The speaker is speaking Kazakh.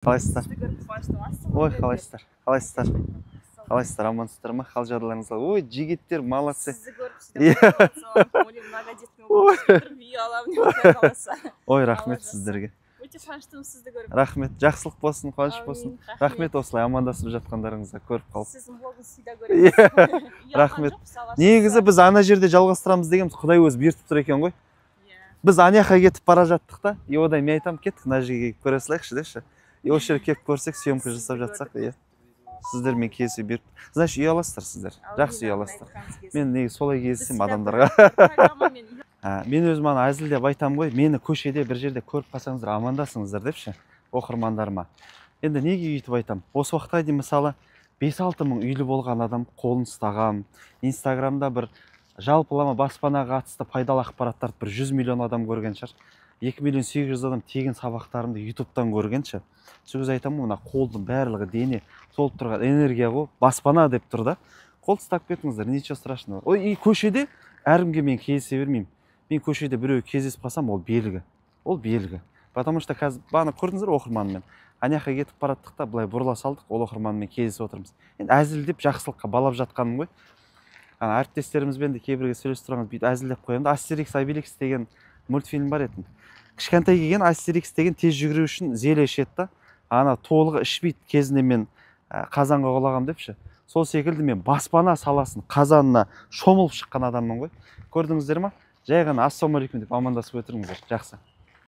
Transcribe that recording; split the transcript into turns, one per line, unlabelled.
Қалайсыздар?
Сізді көріп қуаныштымын.
Ой, қалайсыздар? Қалайсыздар, амансыздар ма? Қал жағдайларыңыз? Ой, жігіттер, молодцы.
Сізді көріп қуаныштымын. Многодетный үй аламын деп қаласа.
Ой, рахмет сіздерге.
Өте қуаныштымын сізді көріп.
Рахмет, жақсылық болсын, қуаныш болсын. Рахмет осылай амандасып жатқандарыңызға көріп қалып.
Сіздің блогыңызды сүйда көреміз.
Рахмет. Негізі біз ана жерде жалғастырамыз дегенбіз, Құдай өзі бұйыртып тұр екен ғой. Біз аняқа кетіп бара жаттық та, одан мен айтамын, кеттік мына жерге көре салайықшы деші. Осы жерге келіп көрсек, съемка жасап жатсақ, сіздермен кездесу беріп. Значит, үй аласыздар сіздер. Жақсы үй аласыздар. Мен неге солай кездесем адамдарға. Мен өзім ана әзілдеп айтамын ғой, мені көшеде бір жерде көріп қалсаңыздар амандасыңыздар депші, оқырмандарыма. Енді неге үйтіп айтамын? Осы уақытқа дейін мысалы 5-6 мың үйлі болған адам қолын ұстаған, Инстаграмда бір жалпылама баспанаға қатысты пайдалы ақпараттарды бір 100 миллион адам көрген шығар. 2 миллион 800 адам тегін сабақтарымды ютубтан көргенші. Сөз айтамын, мына қолдың барлығы дене толып тұрған энергия ғой, баспана деп тұр да. Қол ұстап кетіңіздер, ничего страшного. Ой, көшеде әркімге мен кездесе бермеймін. Мен көшеде біреу кездесіп қалсам, ол белгі. Ол белгі. Потому что қазір баны көрдіңіздер оқырманмен. Аняқа кетіп бараттық та, былай бұрыла салдық, ол оқырманмен кездесіп отырмыз. Енді әзілдеп жақсылыққа балап жатқаным ғой. Әріптестерімізбен де кейбірге сөйлесіп тұрғанбыз, бүйтіп әзілдеп қоямын да. Астерикс Обеликс деген мультфильм бар еді. Кішкентай келген Астерикс деген тез жүгіру үшін зеле ішеді да. Ана толығы ішпейді, кезінде мен қазанға құлағам депші. Сол секілді мен баспана саласын қазанына шомылып шыққан адаммын ғой. Көрдіңіздер ма? Жай ғана ассалаумағалейкум деп амандасып отырыңыздар. Жақсы.